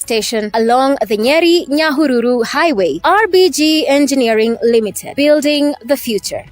station along the Nyeri-Nyahururu Highway. RBG Engineering Limited, building the future.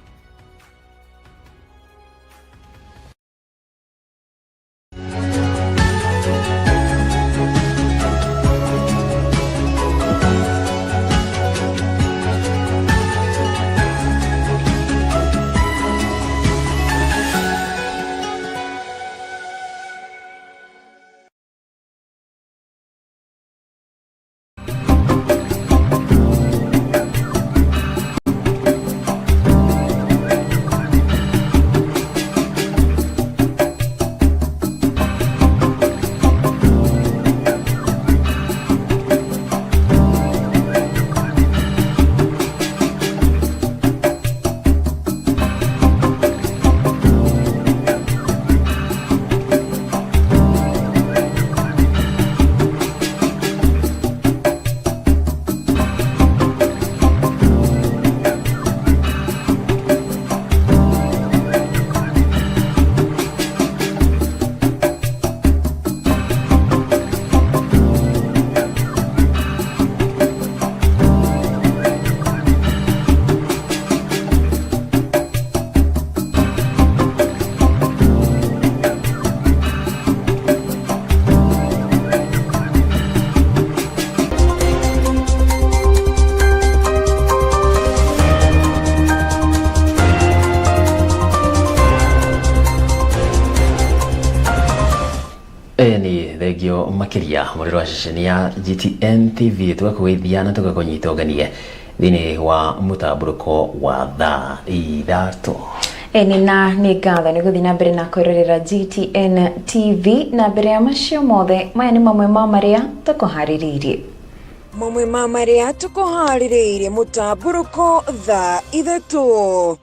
Thegio makiria muriro ceceni ya GTN TV tugakwithia na tugakunyitoganie thini wa mutamburuko wa Thaa Ithatu. Na nĩ ngatho nĩ gũthiĩ na mbere na kwĩrorera GTN TV na mbere ya macio mothe maya nĩ mamwe ma marĩa tũkũharĩrĩirie mutamburuko Thaa Ithatu.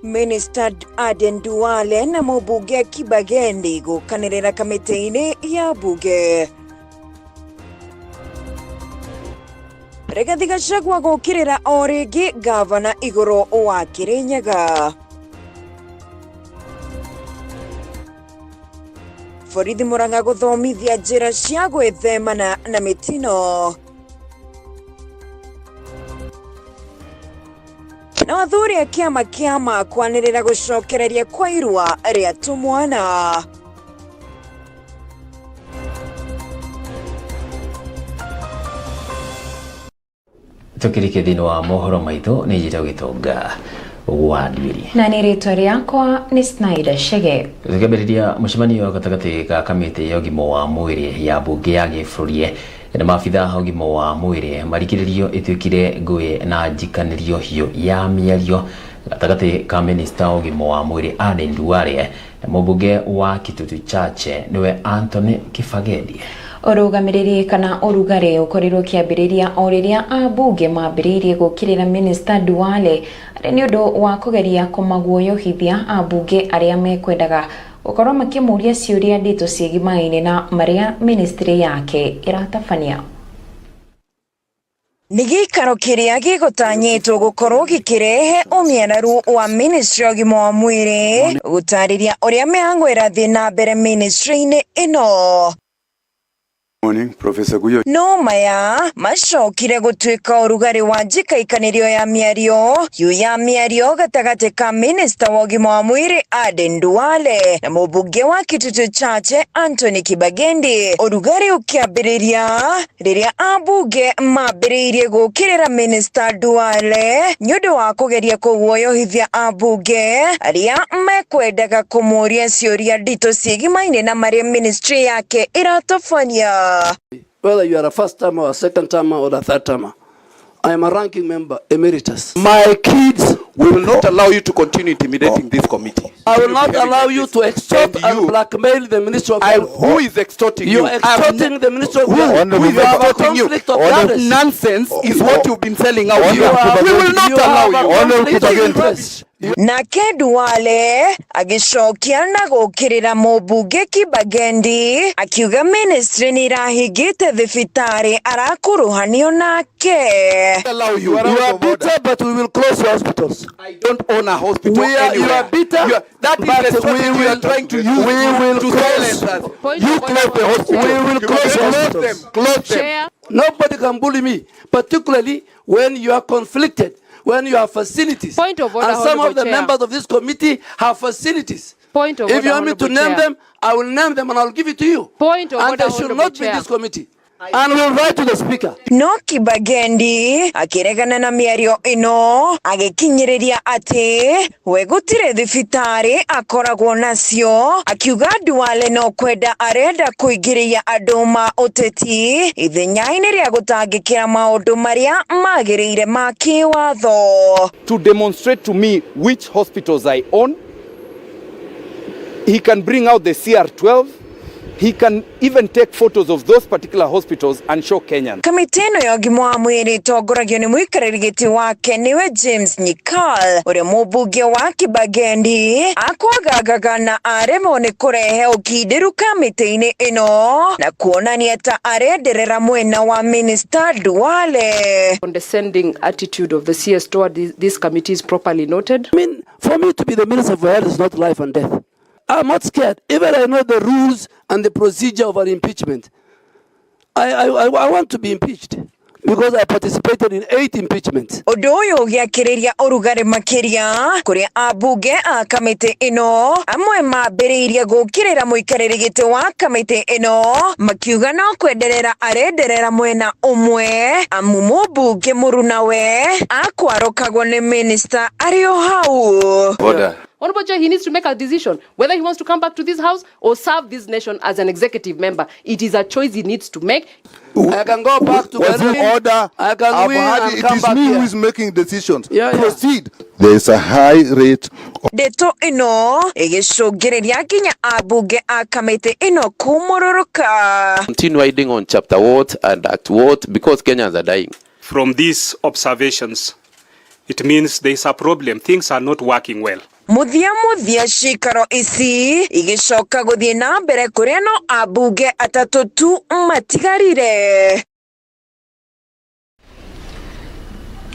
Minister Aden Duale na mũmbunge Kibagendi gũkanĩrĩra kamĩtĩ-inĩ ya bunge. Rigathi Gachagua gũkĩrĩra o rĩngĩ gavana igũrũ wa Kirinyaga. Borithi Murang'a gũthomithia njĩra cia gwĩthemana na mĩtino. Na athuri a kĩama kwanĩrĩra gũcokereria kwa irua rĩa tũmwana. Tukirikia thĩinĩ wa mohoro maitũ nĩ njĩta gĩtonga wa ndwiri. Na nĩ rĩtwa rĩakwa nĩ Snyder Chege. Tukĩambĩrĩria mũcemanio gatagatĩ ka kamĩtĩ ya ũgima wa mwĩrĩ ya mbunge ya gĩbũrũri na maabitha a ũgima wa mwĩrĩ marikĩrĩrio ĩtuĩkire ngũĩ na njikanĩrio hiũ ya mĩario gatagatĩ ka minista wa ũgima wa mwĩrĩ Aden Duale na mũmbunge wa Kitutu Chache niwe Anthony Kibagendi. Ũrũgamĩrĩri kana ũrugarĩ ũkorirwo kĩambĩrĩria o rĩrĩa ambunge mambĩrĩirie gũkĩrĩra Minister Duale arĩ nĩ ũndũ wa kũgeria kũmaguoyohithia ambunge arĩa mekwendaga gũkorwo makĩmũria ciũria nditũ ciĩgimaine na marĩa ministry yake ĩratabania. Nĩ gĩikaro kĩrĩa gĩgũtanyĩtwo gũkorwo gĩkĩrehe ũmĩanaru wa ministry ya ũgima wa mwĩrĩ gũtarĩria ũrĩa mĩhang'o ĩrathiĩ na mbere ministry-inĩ ĩno. Morning, Professor Guyo. No maya macokire gũtuĩka ũrugarĩ wa njikaikanĩrio ya mĩario yu ya mĩario gatagatĩ ka minister wa ũgima wa mwĩrĩ Aden Duale na mũmbunge wa Kitutu Chache Anthony Kibagendi. Ũrugarĩ ũkĩambĩrĩria rĩrĩa ambunge mambĩrĩirie gũkĩrĩra minister Duale nĩ ũndũ wa kũgeria kũguoyohithia ambunge arĩa mekwendaga kũmũria ciũria nditũ ciĩgimaine na marĩa ministry yake ĩratabania. Whether you are a first timer or a second timer or a third timer, I am a ranking member emeritus. My kids will not allow you to continue intimidating this committee. I will not allow you to extort and blackmail the Minister of Health. Who is extorting you? You are extorting the Minister of Health. Who is extorting you? Nonsense is what you've been selling out here. We will not allow you. Nake Duale agicokia na gukirira mubunge Kibagendi akiuga ministry nirahingite thibitari arakuruhanio nake. You are bitter, but we will close your hospitals. I don't own a hospital. You are bitter, that is the strategy we are trying to use. We will to close. silence us. You close the hospital. We will close hospitals. Close them. Nobody can bully me, particularly when you are conflicted, when you have facilities. Point of order, and some of the Chair. members of this committee have facilities. Point of if order, you want me to name them, I will name them and I'll give it to you. Point of and order, they should not be in Chair. this committee. And we'll write to the speaker. No Kibagendi akiregana na miario ino agikinyiriria ati we gutire thibitari akoragwo nacio akiuga Duale no kwenda arenda kuingiria andu ma uteti ithenyaini ria gutangikira maundu maria magiriire ma kiwatho. To demonstrate to me which hospitals I own. He can bring out the CR12. He can even take photos of those particular hospitals and show Kenyans. Kamiti ino ya ũgima wa mwĩrĩ tongoragio nĩ mũikarĩri gĩtĩ wake niwe James Nyikal ũrĩa mũmbunge wa Kibagendi akwagangaga na aremwo nĩ kũrehe ũkindĩru kamĩtĩ-inĩ ino na kuonania ta arenderera mwena wa Minister Duale. Condescending attitude of the CS toward this committee is properly noted. I mean, for me to be the Minister for Health is not life and death. I'm not scared. Even I know the rules and the procedure of an impeachment. I want to be impeached because I participated in 8 impeachments. Ũndũ ũyũ ũgĩakĩrĩria ũrugarĩ makĩria kũrĩa ambunge a kamĩtĩ ĩno amwe mambĩrĩirie gũkĩrĩra mũikarĩri gĩtĩ wa kamĩtĩ ĩno makiuga no kwenderera arenderera mwena ũmwe amu mũmbunge mũrunawe akwarũkagwo nĩ minister arĩ o hau. Order. Honorable Chair, he needs to make a decision whether he wants to come back to this house or serve this nation as an executive member. It is a choice he needs to make. I can go back to order. I can win and come back here. It is me here. who is making decisions. Yeah. Proceed. There is a high rate of Ndeto ĩno ĩgĩcũngĩrĩria nginya ambunge a kamĩtĩ ĩno kumũrũrũka. Continue hiding on chapter what and act what because Kenyans are dying. From these observations, it means there is a problem. Things are not working well. Muthia cikaro ici igicoka guthie na mbere kuria no ambunge atatu tu matigarire.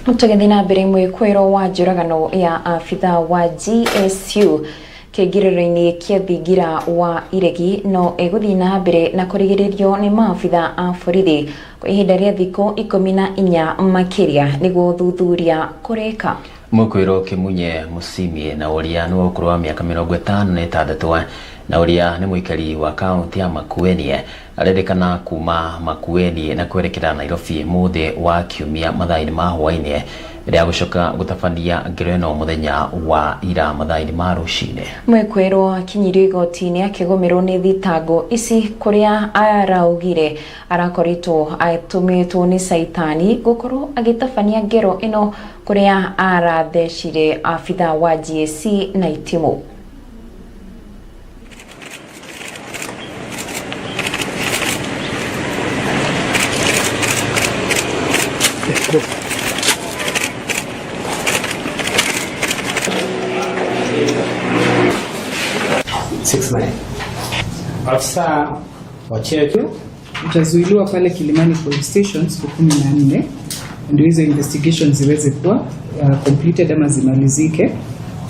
Tugethi na mbere mwĩkwĩro wa njũragano ya afitha wa GSU kĩgirĩrĩinĩ kĩa thingira wa iregi no ĩgũthiĩ na mbere na kũrigĩrĩrio nĩ maabitha a borithi kwa ihinda rĩa thikũ 14 makĩria nĩguo thuthuria kũreka. Mũkwĩro Kĩmunye Mũcimie na ũrĩa nĩ ũkũrũ wa mĩaka 56 na ũrĩa nĩ mũikari wa kaunti ya Makueni arendekana kuma Makueni na kwerekera Nairobi mũthĩ wa kiumia mathaa-inĩ ma hwaĩ-inĩ rĩa gũcoka gũtabania ngero ĩno mũthenya wa ira mathaa-inĩ ma rũcinĩ. Mũkwĩro akinyirio igoti-inĩ akĩgũmĩrwo nĩ thitango ici kũrĩa araugire arakoretwo atũmĩtwo nĩ caitani gũkorwo agĩtabania ngero ĩno kũrĩa arathecire afitha wa GSC na itimũ. Afisa wa cheo utazuiliwa pale Kilimani Police Station siku 14 ndio hizo investigations ziweze kuwa completed ama zimalizike.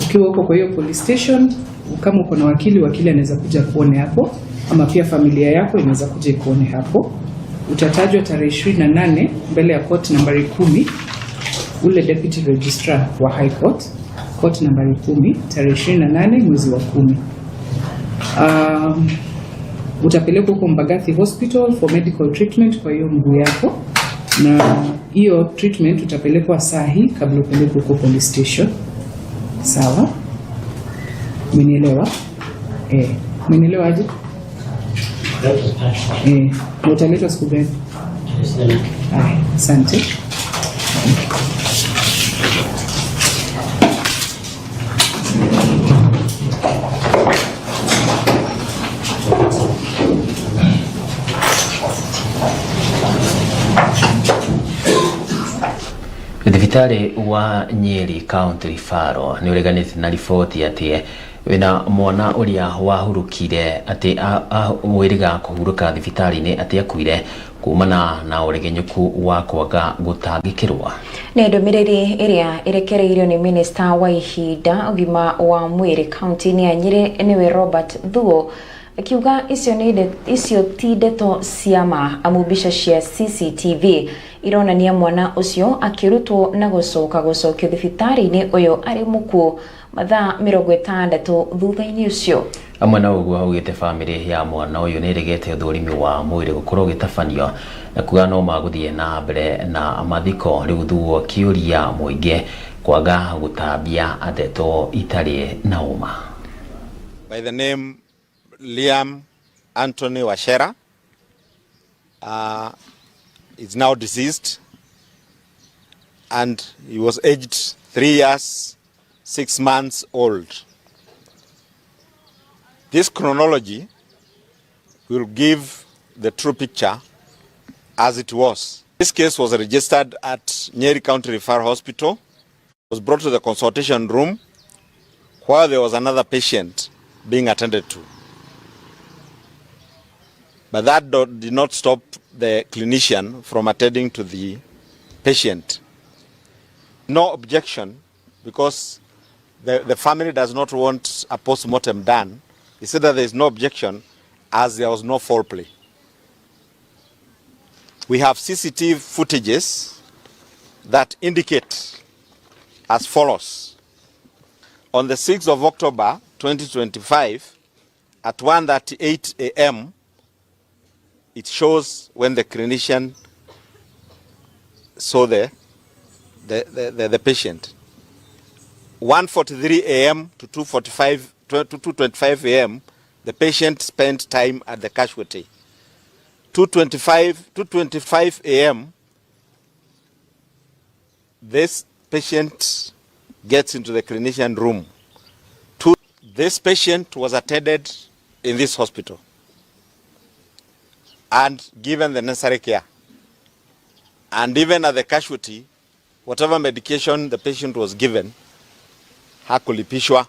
Ukiwa huko kwa hiyo police station, kama uko na wakili anaweza kuja kuone hapo, ama pia familia yako inaweza kuja kuone hapo. Utatajwa tarehe 28 mbele ya court nambari 10, ule deputy registrar wa High Court, court nambari 10, tarehe 28 mwezi wa 10. Utapelekwa huko Mbagathi Hospital for medical treatment kwa hiyo mguu yako, na hiyo treatment utapelekwa saa hii kabla upelekwe huko police station. Sawa? Umenielewa? Umenielewa aje? Utaletwa siku gani? Asante. Thibitari wa Nyeri County Referral ni ureganite na riboti ati wina mwana uria wahurukire ati wiriga kuhuruka thibitari-ini ati akuire kumana na uregenyuku wa kwaga gutangikirwa. Nĩ ndũmĩrĩri iria irekereirio ni Minister wa ihinda ũgima wa mwĩrĩ kaunti-inĩ ya Nyeri niwe Robert Thuo akiuga icio ti ndeto ciama amubisha cia CCTV ironania mwana ucio akirutwo na gucokio thibitari-ini uyo ari mukuo mathaa 60 thutha-ini ucio. Amwe na uguo augite family ya mwana uyu ni regete thurimi wa mwiri gukorwo gitafanio na kuga no maguthie na mbere na mathiko riu Thuo kiuria muinge kwaga gutambia adeto itari na uma. By the name Liam Anthony Washera is now deceased, and he was aged 3 years 6 months old. This chronology will give the true picture as it was. This case was registered at Nyeri County Referral Hospital, was brought to the consultation room where there was another patient being attended to. But that did not stop the clinician from attending to the patient. No objection, because the family does not want a post-mortem done. He said that there is no objection as there was no foul play. We have CCTV footages that indicate as follows. On the 6th of October 2025, at 1:38 a.m., it shows when the clinician saw the patient. 1:43 a.m. to 2:25 a.m., the patient spent time at the casualty. 2:25 a.m., this patient gets into the clinician room. This patient was attended in this hospital and given the necessary care. And even at the casualty, whatever medication the patient was given, hakulipishwa.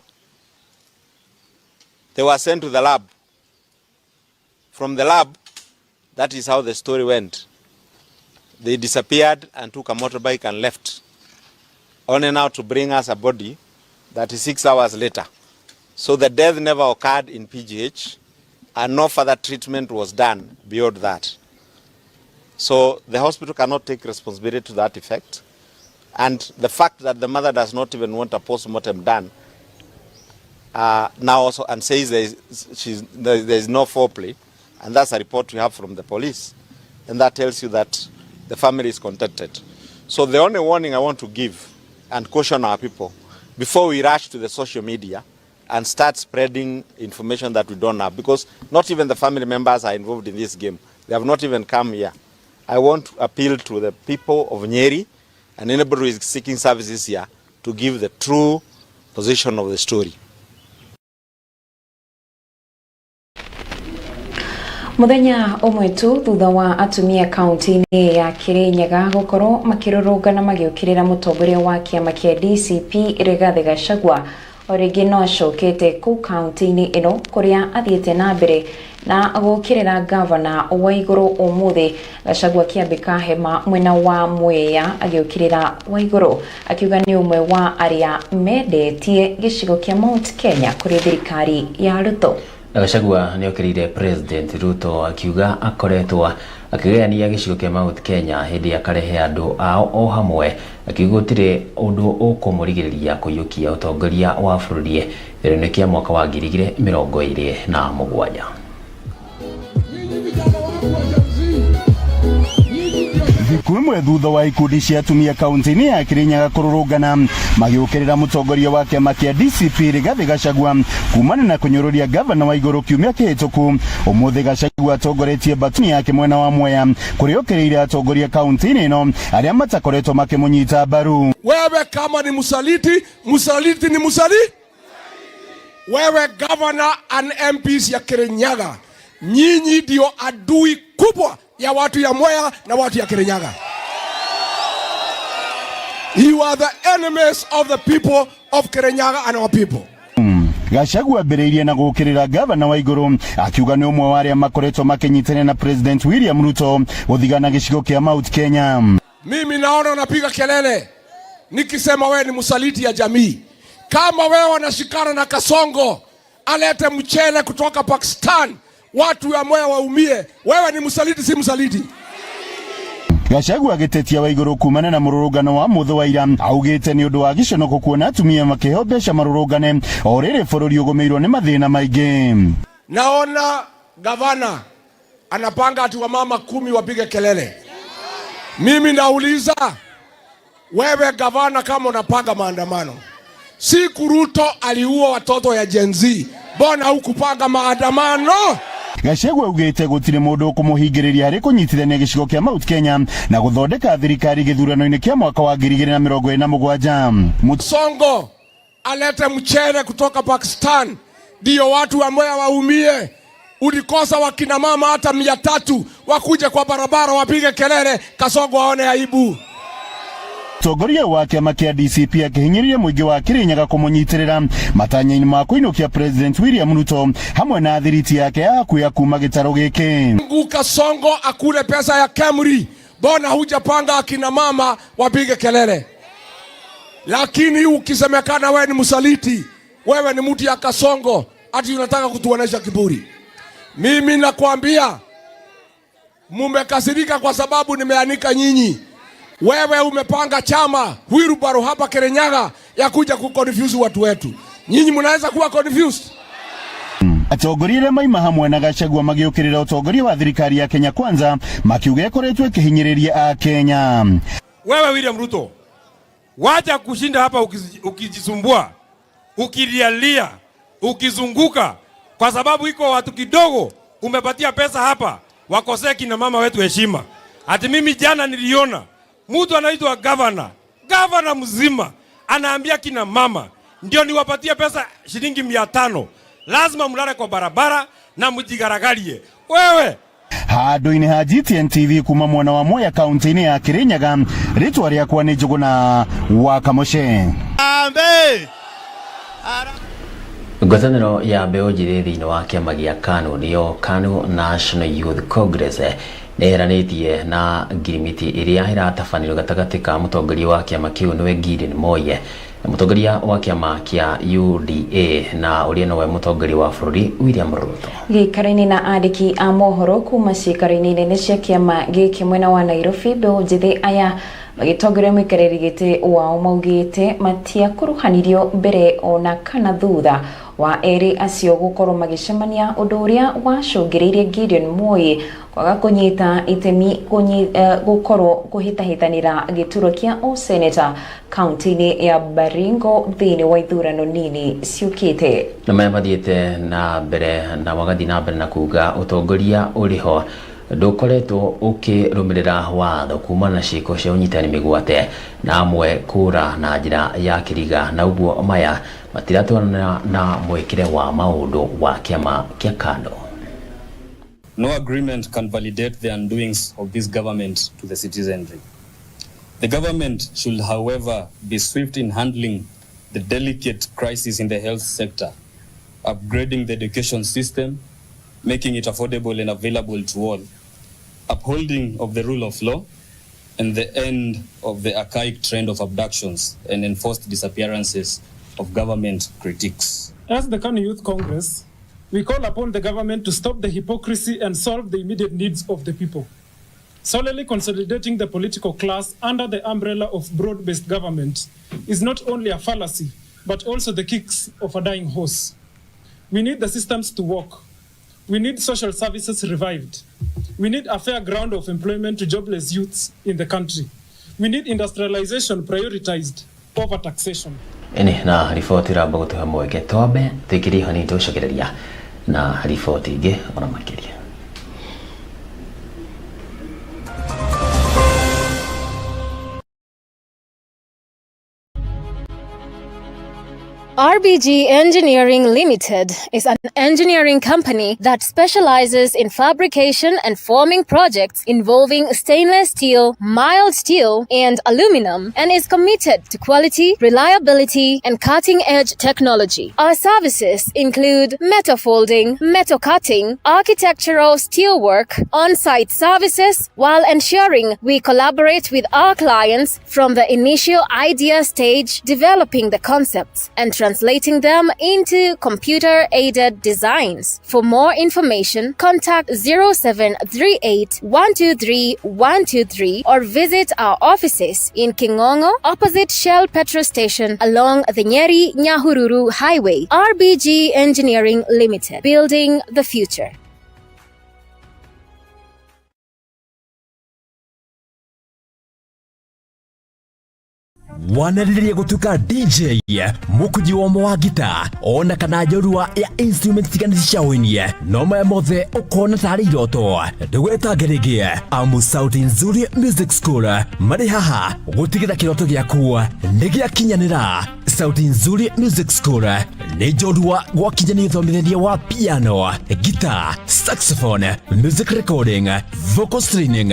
They were sent to the lab. From the lab, that is how the story went. They disappeared and took a motorbike and left, only now to bring us a body 36 hours later. So the death never occurred in PGH, and no further treatment was done beyond that. So the hospital cannot take responsibility to that effect. And the fact that the mother does not even want a post-mortem done now also, and says there is no foul play, and that's a report we have from the police, and that tells you that the family is contented. So the only warning I want to give and caution our people, before we rush to the social media and start spreading information that we don't have, because not even the family members are involved in this game. They have not even come here. I want to appeal to the people of Nyeri and anybody who is seeking services here to give the true position of the story. Muthenya umwe tu thutha wa atumia kaunti-ini ya Kirinyaga gukorwo makirurungana magiukirira mutongoria wa kiama kia DCP Rigathi Gachagua origi no acokete ku kaunti-ini ino kuria athiete na mbere na gukirira governor wa iguru umuthi. Gachagua kiambika hema mwena wa Mwea agiukirira wa iguru akiuga ni umwe wa aria mendetie gicigo kia Mount Kenya kuri thirikari ya Ruto. Gachagua ni okirire President Ruto akiuga akoretwo akigania gicigo kia Mount Kenya hindi akarehe andu ao o hamwe akigutire undu ukumurigiriria kuyukia utongoria wa bururi thirine kia mwaka wa 2027. Kumwe thutha wa ikundi cia atumia kaunti-ini ya Kirinyaga kururungana magiukirira mutongoria wa kiama kia DCP Rigathi Gachagua kumana na kunyururia governor wa iguru kiumia kihituku. Umuthi Gachagua atongoretie batuni yake mwena wa Mwea kuriokirira atongoria kaunti-ini ino aria matakoretwo makimunyita mbaru. Wewe kama ni musaliti, musaliti ni musaliti. Wewe governor and MPs ya Kirinyaga, nyinyi ndio adui kubwa ya watu ya Mwea na watu ya Kirinyaga. You are the enemies of the people of Kirinyaga and our people. Gachagua ambĩrĩirie na gũkĩrĩra gavana wa igũrũ akiuga nĩ ũmwe wa arĩa makoretwo makĩnyitana na President William Ruto gũthigana gĩcigo kĩa Mount Kenya. Mimi naona unapiga kelele nikisema wewe ni msaliti ya jamii. Kama wewe unashikana na Kasongo alete mchele kutoka Pakistan watu wa moyo waumie, wewe ni msaliti si msaliti? Gachagua agĩtetia wa igũrũ kumana na mũrũrũngano wa mũthĩ wa ira augĩte nĩ ũndũ wa gĩconoko kuona atumia makĩheo mbeca marũrũngane o rĩrĩ bũrũri ũgũmĩirwo nĩ mathĩna maingĩ. Naona gavana anapanga ati wamama 10 wapige kelele. Mimi nauliza wewe gavana, kama unapanga maandamano, siku Ruto aliua watoto ya Gen Z, mbona hukupanga maandamano? Gachagua augĩte gũtirĩ mũndũ ũkũmũhingĩrĩria harĩ kũnyitithania gĩcigo kĩa Mount Kenya na gũthondeka thirikari gĩthurano-inĩ kĩa mwaka wa 2027. Songo alete mchele kutoka Pakistan ndio watu wa moyo waumie. Ulikosa wakina mama hata 300 wakuje kwa barabara wapige kelele, Kasongo aone aibu. Mũtongoria wa kĩama kĩa DCP akĩhinyĩrĩria mũingĩ wa Kirinyaga kũmũnyitĩrĩra matanya-inĩ ma kũinũkia President William Ruto hamwe na thiriti yake ya hakuhĩ kuma gĩtarũ gĩkĩ. Kasongo akule pesa ya Kemri, mbona hujapanga akina mama wapige kelele? Lakini ukisemekana wewe ni msaliti, wewe ni mtu ya Kasongo, ati unataka kutuonesha kiburi. Mimi nakwambia mumekasirika kwa sababu nimeanika nyinyi. Wewe umepanga chama Wilbaro hapa Kirinyaga ya kuja kuconfuse watu wetu. Nyinyi mnaweza kuwa confused? Atongoria arĩa maima hamwe na Gachagua magĩũkĩrĩra ũtongoria wa thirikari ya Kenya Kwanza makiuga ĩkoretwo ĩkĩhinyĩrĩria a Kenya. Wewe William Ruto, wacha kushinda hapa ukijisumbua, ukilialia, ukizunguka kwa sababu iko watu kidogo umepatia pesa hapa wakosea kina mama wetu heshima. Ati mimi jana niliona mtu anaitwa gavana mzima anaambia kina mama ndio niwapatie pesa shilingi 500 lazima mulale kwa barabara na mujigaragarie. Wewe handũ-inĩ ha GTN TV kuma mwena wa Mwea kaunti-inĩ ya Kirinyaga, rĩtwa rĩakwa nĩ Njũgũna wa Kamũce. Ngwatanĩro ya mbeũ njĩthĩ thĩinĩ wa kĩama gĩa KANU nĩyo KANU National Youth Congress nĩĩranĩtie na ngirimiti ĩrĩa ĩratabanĩrio gatagatĩ ka mũtongoria wa kĩama kĩu nĩwe Gideon Moi na mũtongoria wa kĩama kĩa UDA na ũrĩa nowe mũtongoria wa bũrũri William Ruto. Gĩikaro-inĩ na andĩki a mohoro kuma ciikaro-inĩ nene cia kĩama gĩkĩ mwena wa Nairobi, mbeũ njĩthĩ aya magĩtongoria mũikarĩri gĩtĩ wao maugĩte matiakũruhanirio mbere ona kana thutha wa erĩ acio gũkorwo magĩcemania, ũndũ ũrĩa wacũngĩrĩirie Gideon Moi kwaga kũnyita itemi gũkorwo kũhĩtahĩtanĩra gĩturwa kĩa ũseneta kaunti-inĩ ya Baringo thĩinĩ wa ithurano nini ciũkĩte. Na maya mathiĩte na mbere na wagathiĩ na mbere na kuga ũtongoria ũrĩho ndũkoretwo ũkĩrũmĩrĩra watho kumana na ciĩko cia ũnyitani mĩgwate na amwe kũra na njĩra ya kĩriga, na ũguo maya matiratwarana na mwĩkĩre wa maũndũ wa kĩama kĩa KANU. No agreement can validate the undoings of this government to the citizenry. The government should, however, be swift in handling the delicate crisis in the health sector, upgrading the education system, making it affordable and available to all, upholding of the rule of law, and the end of the archaic trend of abductions and enforced disappearances of government critics. As the KANU Youth Congress, we call upon the government to stop the hypocrisy and solve the immediate needs of the people. Solely consolidating the political class under the umbrella of broad-based government is not only a fallacy, but also the kicks of a dying horse. We need the systems to work. We need social services revived. We need a fair ground of employment to jobless youths in the country. We need industrialization prioritized over taxation. Ene na riboti ramba gũtũhe mweke twambe twĩkĩrie hanini tũcokereria na riboti ingĩ ona makĩria. RBG Engineering Limited is an engineering company that specializes in fabrication and forming projects involving stainless steel, mild steel, and aluminum, and is committed to quality, reliability, and cutting-edge technology. Our services include metal folding, metal cutting, architectural steelwork, on-site services, while ensuring we collaborate with our clients from the initial idea stage, developing the concepts and translating them into computer-aided designs. For more information, contact 0738 123 123 or visit our offices in Kingongo, opposite Shell Petrol Station along the Nyeri-Nyahururu Highway. RBG Engineering Limited, building the future. Wanarĩrĩria gũtuĩka DJ mũkuji wa wa gita ona kana njorua ya instrument tigani ciaoinie no maya mothe ukona tarĩ iroto ndũgwetangĩrĩgie amu Sauti Nzuri Music School marĩ haha gũtigĩra kĩroto gĩaku nĩ gĩakinyanĩra. Sauti Nzuri Music School nĩ njorua gwakinyanĩria ũthomithania wa piano, guitar, saxophone, music recording, vocal training,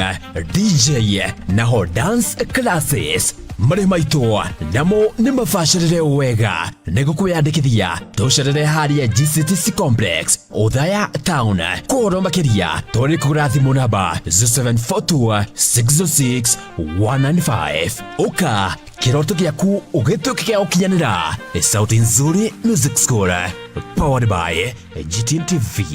DJ na dance classes. Mare maito namo nĩ mabacĩrĩre wega nĩguo kwĩyandĩkithia tũcerere harĩa GCTC Complex Othaya Town. Kũhoro makĩria tũrĩ kũgũra thimũ namba 0742 606 195. Ũka kĩroto gĩaku ũgĩtuĩke gĩa gũkinyanĩra. Sauti Nzuri Music School, powered by GTN TV.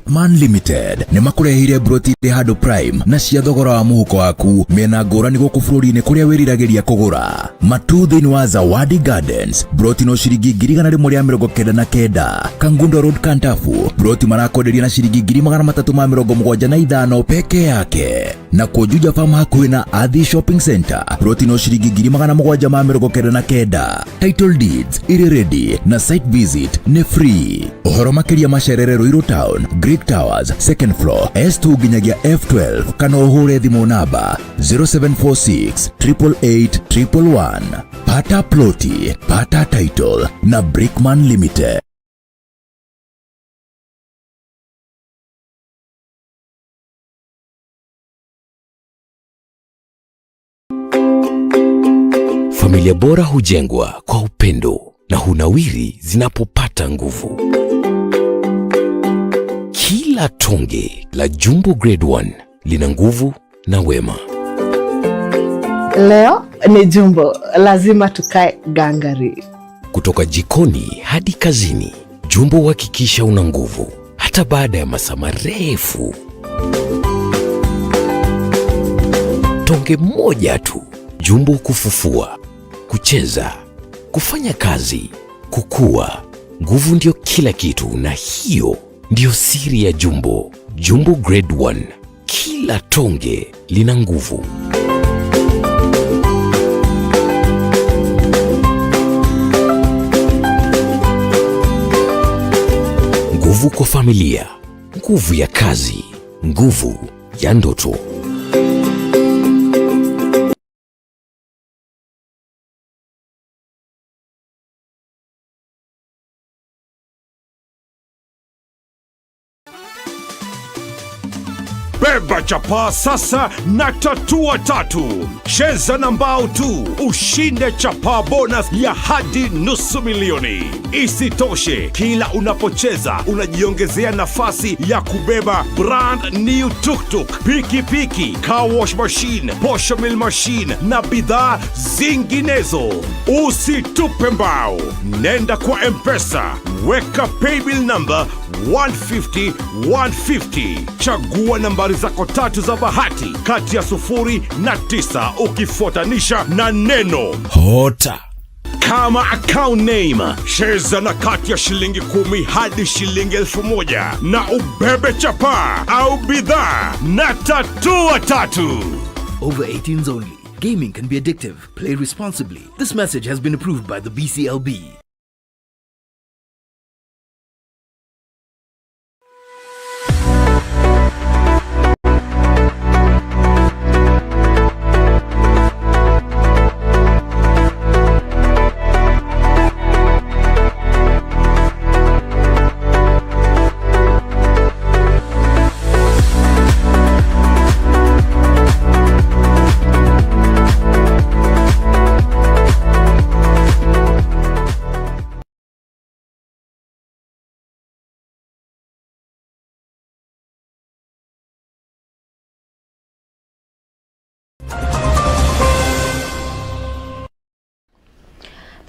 Man Limited nĩ makurehire broti handũ prime na cia thogora wa muhuko waku mena ngũrani gũkũ bũrũri-inĩ kũrĩa wĩriragĩria kũgũra matu thĩinĩ wa Zawadi Gardens. Broti no ciringi 199 Kangundo Road Kantafu broti marakwenderia na ciringi 375 peke yake, na Juja Farm hakuhĩ na Athi Shopping Center broti no ciringi 799. Title deeds iri ready na site visit ni free. Ũhoro makĩria macerere Ruiru Town, Greek Towers, second floor, S2 ginyagia F12, kana uhure thimũ namba 0746 888 111. Pata ploti, pata title na Brickman Limited. Familia bora hujengwa kwa upendo na hunawiri zinapopata nguvu. Kila tonge la Jumbo Grade 1 lina nguvu na wema. Leo ni Jumbo, lazima tukae gangari. Kutoka jikoni hadi kazini, Jumbo huhakikisha una nguvu hata baada ya masaa marefu. Tonge moja tu, Jumbo kufufua, kucheza, kufanya kazi, kukua. Nguvu ndio kila kitu, na hiyo ndio siri ya Jumbo. Jumbo Grade 1, kila tonge lina nguvu. Nguvu kwa familia, nguvu ya kazi, nguvu ya ndoto. Beba chapa sasa na tatua tatu. Cheza na mbao tu ushinde chapa bonus ya hadi $500,000. Isitoshe, kila unapocheza unajiongezea nafasi ya kubeba brand new tuk-tuk, piki, car wash machine, posho mill machine na bidhaa zinginezo. Usitupe mbao. Nenda kwa M-Pesa, weka paybill number 150. Chagua nambari zako tatu za bahati kati ya 0 na 9 ukifuatanisha na neno hota kama account name. Cheza na kati ya shilingi 10 hadi shilingi 1,000 na ubebe chapa au bidhaa na tatua tatu. Over 18s only. Gaming can be addictive. Play responsibly. This message has been approved by the BCLB.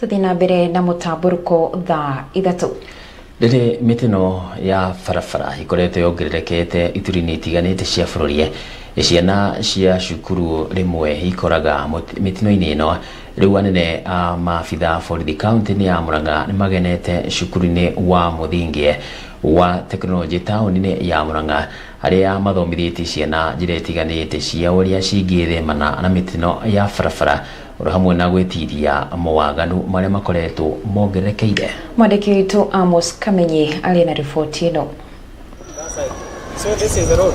Tuthina mbere na Mutamburuko Thaa Ithatu. Rĩrĩ mĩtino ya barabara ikoretwo yongererekete ituri-inĩ itiganĩte cia bũrũri, ciana cia cukuru rĩmwe ikoraga mĩtino-inĩ ĩno. Rĩu anene a maabitha borithi kaunti-inĩ ya Murang'a nĩ magenete cukuru-inĩ wa mũthingi wa tekinoronjĩ taũni-inĩ ya Murang'a, arĩa mathomithĩtie ciana njĩra itiganĩte cia ũrĩa cingĩthemana na mĩtino ya barabara hamwe na gwĩtiria mawaganu marĩa makoretwo mongererekeire. Mwandĩki witũ Amos Kamenyi arĩ na riboti ĩno. So this is the road.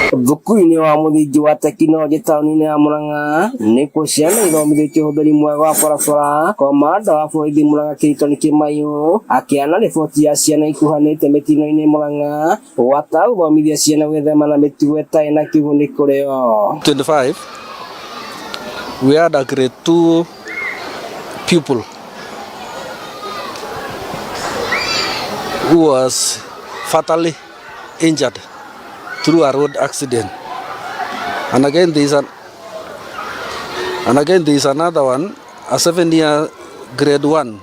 Thukuru-inĩ wa mũthingi wa tekinoronjĩ taũni-inĩ ya Murang'a nĩkuo ciana ithomithĩtio ũhũthĩri mwega wa barabara. Komanda wa borithi Murang'a Kĩritoni Kĩmaiyũ akĩana riboti ya ciana ikuhanĩte mĩtino-inĩ Murang'a gwata gũthomithia ciana gwĩthema na mĩtugo ĩtarĩ na kĩguni kũrĩ o. 25 we had a grade 2 pupil who was fatally injured through a road accident, and again there is another one, a 7-year grade 1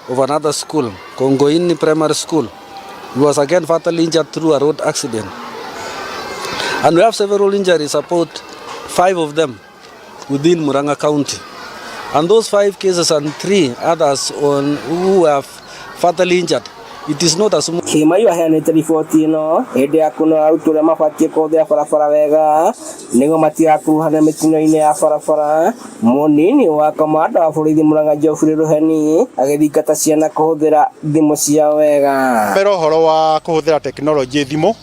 of another school, Kongoini Primary School. He was again fatally injured through a road accident, and we have several injuries, about 5 of them within Murang'a County, and those 5 cases and 3 others who were fatally injured. It is not as much. Kĩmaiyũ aheanĩte riboti ĩno hĩndĩ ya kũnora arutwo arĩa mabatiĩ kũhũthĩra barabara wega nĩguo matigakuruhane mĩtino-inĩ ya barabara. Mũnini wa komanda wa borithi Murang'a Geoffrey Ruheni agĩthingata ciana kũhũthĩra thimũ ciao wega. Pero ũhoro wa kũhũthĩra tekinoronjĩ thimũ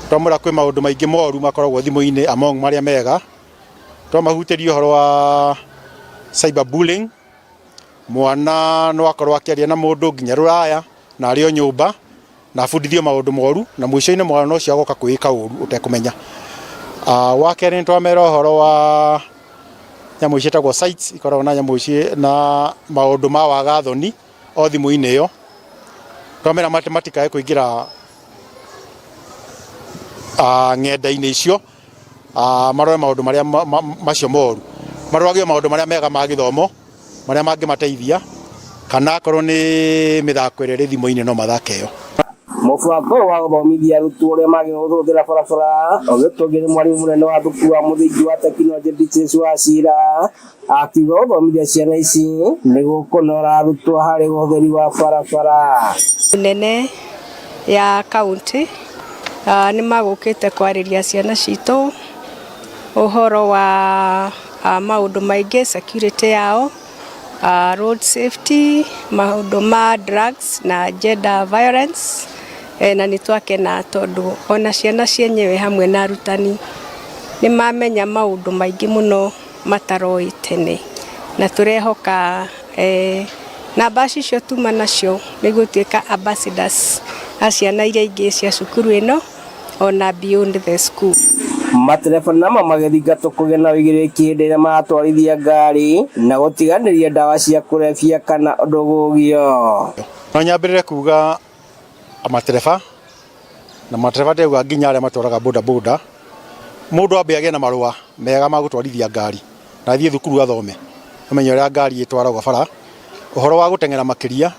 twamũra kwĩ maũndũ maingĩ moru makoragwo thimũ-inĩ among marĩa mega. Twamahutĩria ũhoro wa cyberbullying, mwana no akorwo akĩaria na mũndũ nginya rũraya na arĩ o nyũmba na abundithio maũndũ moru na mũico-inĩ mwana no ciagoka kwĩka ũru ũtekũmenya. Wa kerĩ twamera ũhoro wa nyamũ ciĩtagwo sites, ikoragwo na nyamũ ici na maũndũ ma wagathoni o thimũ-inĩ ĩyo. Twamera matikae kũingĩra ng'enda-inĩ icio marore maũndũ marĩa macio moru, maroragio maũndũ marĩa mega ma gĩthomo marĩa mangĩmateithia, kana akorwo nĩ mĩthako ĩrĩa ĩrĩ thimũ-inĩ no mathake ĩyo. Mũbango wa gũthomithia arutwo ũrĩa magĩrĩirwo kũhũthĩra barabara ũgĩtũngĩrĩ mwarimũ mũnene wa thukuru wa mũthingi wa tekinoronjĩ Dickens Wachira akiuga gũthomithia ciana ici nĩ gũkũnora arutwo harĩ ũhũthĩri wa barabara. Nene ya kaunti nĩ magũkĩte kwarĩria ciana citũ ũhoro wa maũndũ maingĩ, security yao, road safety, maũndũ ma drugs na gender violence, na nĩ twakena tondũ ona ciana cienyewe hamwe na arutani nĩ mamenya maũndũ maingĩ mũno mataroĩ tene, na tũrehoka namba icio tuma nacio nĩ gũtuĩka ambassadors a ciana iria ingĩ cia cukuru ĩno ona beyond the school. Matereba namo magĩthingatwo kũgena ũigĩrĩrĩki hĩndĩ ĩrĩa maratwarithia ngari na gũtiganĩria ndawa cia kũrebia kana ũndũ gũgio. No nyambĩrĩre kuga matereba na matereba ndĩuga nginya arĩa matwaraga boda boda, mũndũ ambe agĩe na marũa mega ma gũtwarithia ngari na athiĩ thukuru athome amenye ũrĩa ngari ĩtwaragwo bara, ũhoro wa gũteng'era makĩria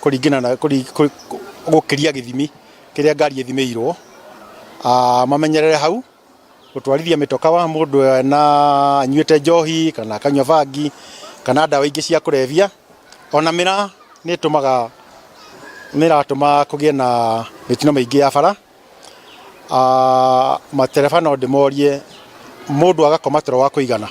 kũringana na gũkĩria gĩthimi kĩrĩa ngari ĩthimĩirwo, mamenyerere hau gũtwarithia mĩtoka mũndũ na anyuĩte njohi kana akanyua bangi kana ndawa ingĩ cia kũrebia. Ona mĩraa nĩ ĩratũma kũgĩe na mĩtino mĩingĩ ya bara. Matereba no ndĩmorie mũndũ agakoma toro wa kũigana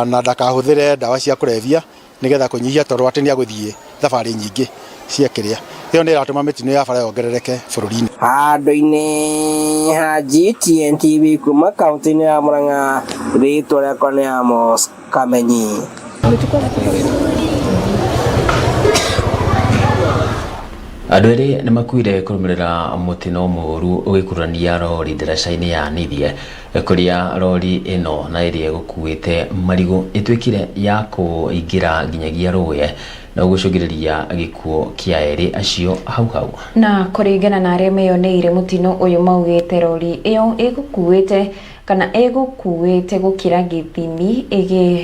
na ndakahũthĩre ndawa cia kũrebia nĩgetha kũnyihia toro atĩ nĩ agũthiĩ thabarĩ nyingĩ cia kĩrĩa. Ĩyo nĩ ĩratũma mĩtino ya bara yongerereke bũrũri-inĩ. Handũ-inĩ ha GTN TV kuma kaunti-inĩ ya Murang'a, rĩtwa rĩakwa nĩ Amos Kamenyi. Andũ erĩ nĩ makuire kũrũmĩrĩra mũtino mũũru ũgĩkurania rori ndaraca-inĩ ya Nithie, kũrĩa rori ĩno na ĩrĩa ĩgũkuĩte marigũ ĩtuĩkire ya kũingĩra nginyagia rũĩ na gucungiriria gikuo kia eri acio hau na kuringana na aria meyoneire mutino uyu maugite rori iyo igukuite kana egukuite gukira githimi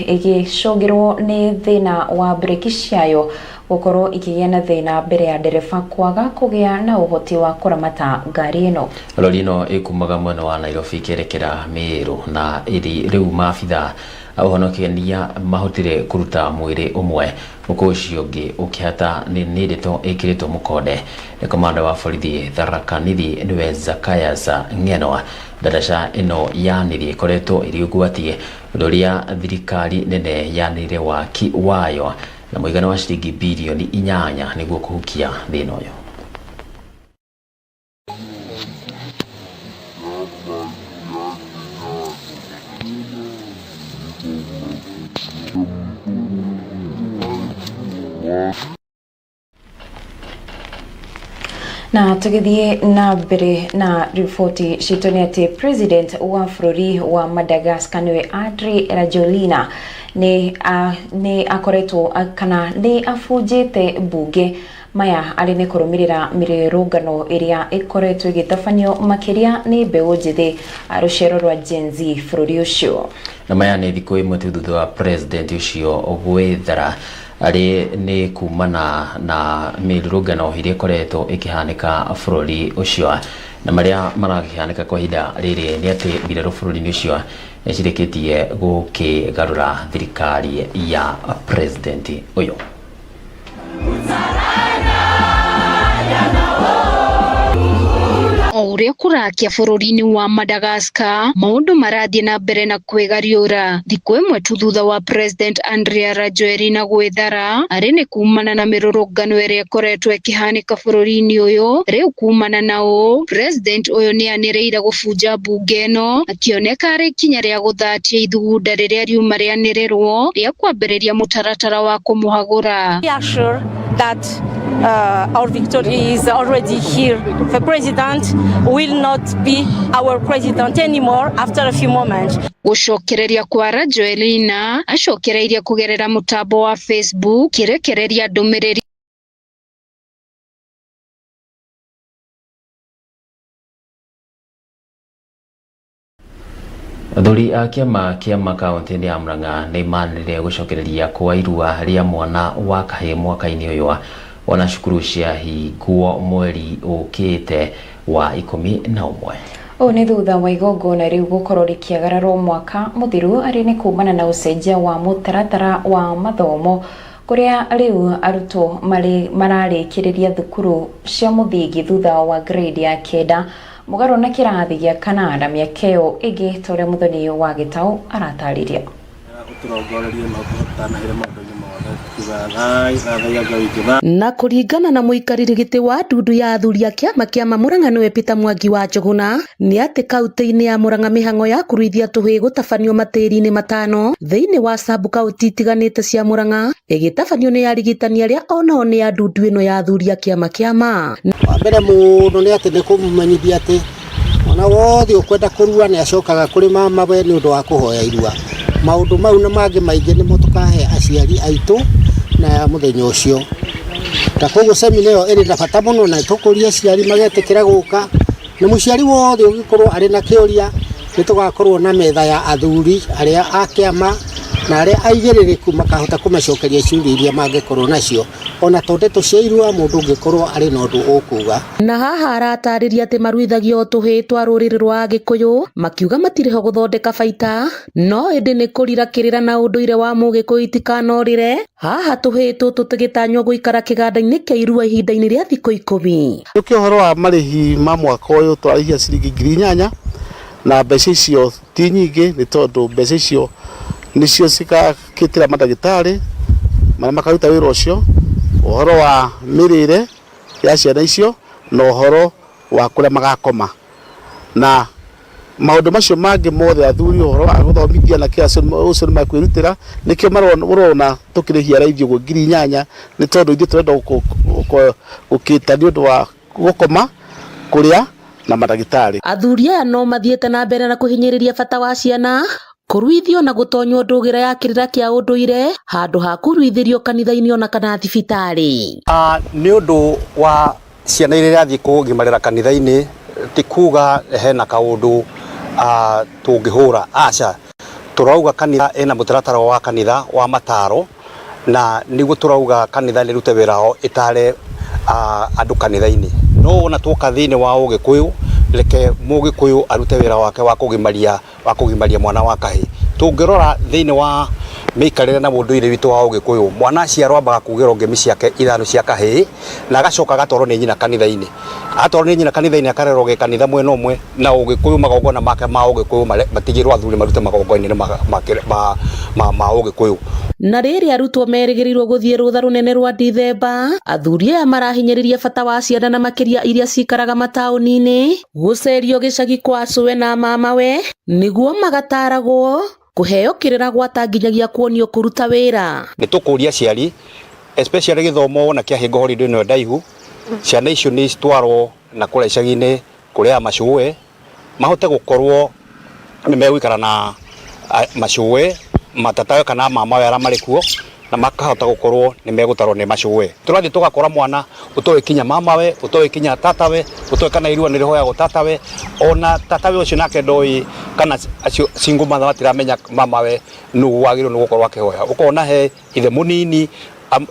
igicungirwo ni thina wa breki ciayo gukorwo ikigia na thina mbere ya ndereba kwaga kugia na uhoti wa kuramata ngari ino. Rori ino ikumaga mwena wa Nairobi ikerekera Meru na iri riu maabitha ahonokia mahotire kuruta mwiri umwe ukocio ngi ukihata ni ndeto ikiritwo mukonde ni komanda wa borithi Tharaka Nithi niwe Zakayas Ng'eno. Darasha ino yaniri koretwo iriugwatie uria thirikari nene yanire waki wayo na muigana wa shilingi bilioni 8 niguo kuhukia thina uyu. Na tugithie na mbere na ripoti citu ni ati president wa bururi wa Madagascar niwe Andry Rajoelina ni akoretwo kana ni afujite bunge maya ari ni kurumirira mirurungano iria ikoretwo igitafanio makiria ni mbeu njithi rucero rwa Gen Z bururi ucio. Na maya ni thikũ imwe tu thutha wa president ucio gwithara ari ni kumana na mirurungano iria ikoretwo ikihanika bururi ucio na maria marakihanika kwa ihinda riri ni ati mbirarũ bururi-ini ucio ecirikitie gukigarura thirikari ya president uyu. Uria kurakia bururi-ini wa Madagascar maundu marathie na mbere na kwigariura thikũ imwe tu thutha wa president Andry Rajoelina gwithara ari ni kumana na mirurungano iria ikoretwo ikihanika bururi-ini uyu. Riu kumana na president uyu ni anireire gubunja bunge ino akioneka ari kinya ria guthatia ithugunda riria riuma rianirirwo ria kwambiriria mutaratara wa kumuhagura. We are sure that our victory is already here. The president will not be our president anymore after a few moments. Gucokereria kwa Rajoelina acokereirie kugerera mutambo wa Facebook kirekereria ndumiriri Athuri a kiama kaunti ya Murang'a ni manire gucokereria kwa irua ria mwana wa kahe mwaka-ini uyu wana cukuru cia hingwo mweri ukite wa 11. O ni thutha wa igongona riu gukorwo rikiagararwo mwaka muthiru ari ni kumana na ucenjia wa mutaratara wa mathomo kuria riu arutwo mararikiriria thukuru cia muthingi thutha wa grade ya 9 mugaro na kirathi gia kanada miaka iyo ingi tore muthoni wa Gitau aratariria. Na kuringana na muikariri giti wa ndundu ya athuri a kiama Murang'a niwe Peter Mwangi wa Njuguna ni ati kaunti-ini ya Murang'a mihango ya kuruithia tuhi gutafanio matiri-ini matano thiini wa sub kaunti itiganite cia Murang'a igitafanio ni arigitani aria onao ni ya ndundu ino ya athuri a kiama. Wa mbere mundu ni ati ni kumumenyithia ati mwana wothe ukwenda kurua ni acokaga kuri mama we ni undu wa kuhoya irua. Maundu mau na mangi maingi ni mutukahe aciari aitu na muthenya ucio. Ta koguo semina iyo iri na bata muno na tukuria aciari magetikira guka ni muciari wothe ugikorwo ari na kiuria ni tugakorwo na metha ya athuri aria a kiama na aria aigiririku makahota kumacokeria ciuria iria mangikorwo nacio ona tondeto cia irua mundu ungikorwo ari na undu ukuga. Na haha aratariria ati maruithagio tuhi twa ruriri rwa Gikuyu makiuga matiriho guthondeka baita no indi ni kurirakirira na unduire wa Mugikuyu itikanorire haha tuhi tutu tigitanywo guikara kiganda-ini kia irua ihinda-ini ria thikũ 10. Tuki uhoro wa marihi ma mwaka uyu twarihia ciringi 8,000 na mbeca icio ti nyingi ni tondu mbeca icio nicio cikakitira madagitari maria makaruta wira ucio uhoro wa mirire ya ciana icio na uhoro wa kuria magakoma na maundu macio mangi mothe athuri uhoro wa guthomithia na kia ucio makwirutira nikio marona tukirihia raithi uguo 8,000 ni tondu ithuĩ turenda gukita ni undu wa gukoma kuria na madagitari. Athuri aya no mathiete na mbere na kuhinyiriria bata wa ciana kuruithio na gutonywo ndugira ya kirira kia unduire handu ha kuruithirio kanitha-ini ona kana thibitari. Ni undu wa ciana iria athii kugimarira kanitha-ini ti kuga hena kaundu tungihura aca turauga kanitha ena mutaratara wa kanitha wa mataro na niguo turauga kanitha ni rute wirao itare andu kanitha-ini no ona twoka thini wa ugikuyu reke mugikuyu arute wira wake wa kugimaria mwana wa kahi tungirora thini wa mikarire na munduire witu wa ugikuyu mwana ciarwa ambaga kugirwo ngemi ciake ithano cia kahi na agacoka gatoro ni nyina kanitha-ini atoro ni nyina kanitha-ini akarerwo ge kanitha mwena umwe na ugikuyu magogona make ma ugikuyu matigirwo athuri marute magogona ma ugikuyu. Na riri arutwo merigirirwo guthie rutha runene rwa Dithemba, athuri aya marahinyiriria bata wa ciana na makiria iria cikaraga matauni-ini gucerio gicagi kwa cũwe na mamawe niguo magataragwo kuheo kirira gwata nginyagia kuonio kuruta wira. Nitukuria ciari especially githomo na kiahingo holiday no ndaihu ciana icio ni citwarwo na kule icagi-ini kuria macũwe mahote gukorwo ni megwikara na macũwe matatawe kana mamawe ara marikuo na makahota gukorwo ni megutarwo ni macũwe. Turathi tugakora mwana utowe kinya mamawe utowe kinya tatawe utowe kana irua ni rihoya gutatawe ona tatawe ucio nake ndoi kana acio single mother batiramenya mamawe nu wagirwo ni gukorwo akihoya ukona he ithe munini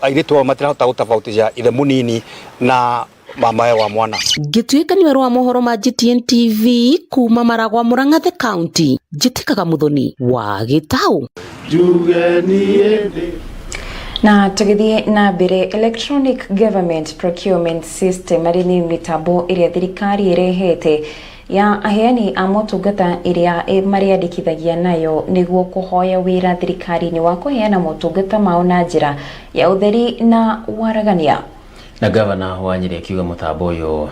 airitwo matirahota gutafautisha ithe munini na mamawe wa mwana. Gituikani wa mohoro ma GTN TV kuma Maragwa, Murang'a the county. Jitikaga Muthoni wa Gitau. Na tugithie na mbere, electronic government procurement system ari ni mitambo iria thirikari irehete ya aheani a motungata iria mariandikithagia nayo niguo kuhoya wira thirikari-ini wa kuheana motungata mao na njira ya utheri na waragania. Na gavana wa Nyeri akiuga mutambo uyu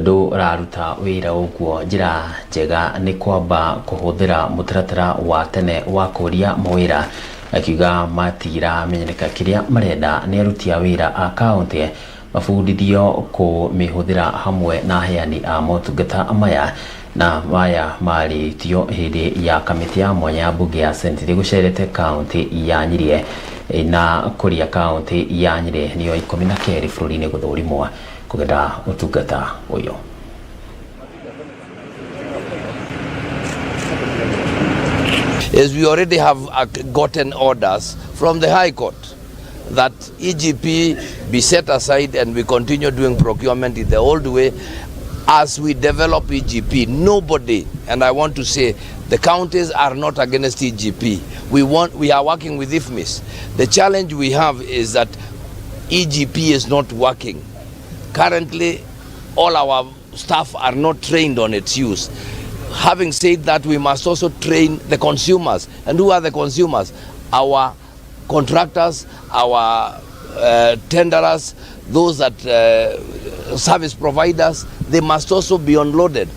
nduraruta wira uguo njira njega ni kwamba kuhuthira mutaratara wa tene wa kuria mawira, akiuga matira menyereka kiria marenda ni aruti a wira a kaunti mabundithio kumihuthira hamwe na aheani a motungata maya, na maya maritio hindi ya kamiti ya mwanya ya bunge ya Senate gucerete kaunti ya Nyeri na kuria kaunti ya Nyeri niyo 12 bururi-ini guthurimwa kugenda utungata uyu. As we already have gotten orders from the High Court that EGP be set aside and we continue doing procurement in the old way as we develop EGP. Nobody, and I want to say, the counties are not against EGP. We are working with IFMIS. The challenge we have is that EGP is not working. Currently, all our staff are not trained on its use. Having said that, we must also train the consumers. And who are the consumers? Our contractors, our tenderers, those that service providers, they must also be unloaded.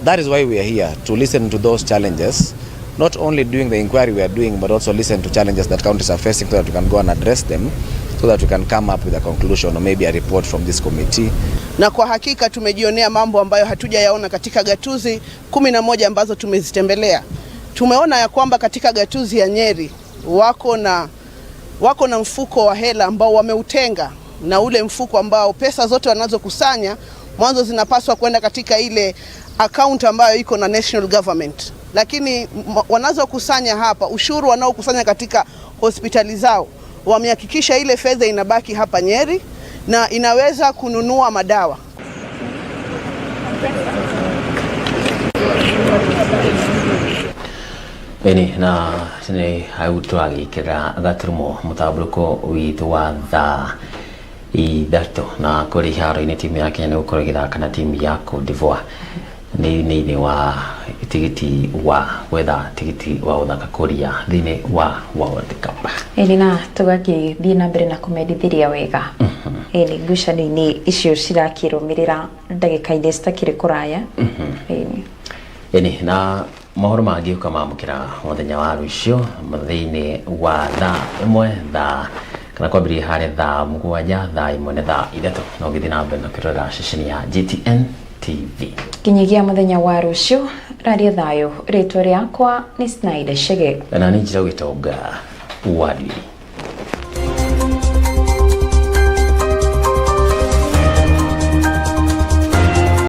That is why we are here, to listen to those challenges, not only doing the inquiry we are doing, but also listen to challenges that counties are facing so that we can go and address them, so that we can come up with a conclusion or maybe a report from this committee. Na kwa hakika tumejionea mambo ambayo hatujayaona katika gatuzi 11 ambazo tumezitembelea. Tumeona ya kwamba katika gatuzi ya Nyeri wako na mfuko wa hela ambao wameutenga, na ule mfuko ambao pesa zote wanazokusanya mwanzo zinapaswa kwenda katika ile account ambayo iko na national government, lakini wanazokusanya hapa, ushuru wanaokusanya katika hospitali zao, wamehakikisha ile fedha inabaki hapa Nyeri na inaweza kununua madawa. Eni na sine hautwagi kira gaturumo Mutamburuko Thaa Ithatu na kuri haro-ini timu ya Kenya ukorwo githaka na timu ya Cote d'Ivoire ni wa tigiti wa gwetha tigiti wa uthaka kuria thini wa World Cup. Eni na tugaki thii na mbere na kumendithiria wega. Eni ngucanio-ini icio cirakirumirira ndagika-ini citakiri kuraya. Eni na mohoro mangi ukamamukira muthenya wa rucio muthenya wa thaa 1 thaa kana kwambiri hare thaa 7 thaa 1 thaa 3 no githina mbere na kirora ceceni ya GTN TV. Kinyigia muthenya wa rucio radio thayo ritwa riakwa ni Snyder Shege na nani njira gwitonga wadi.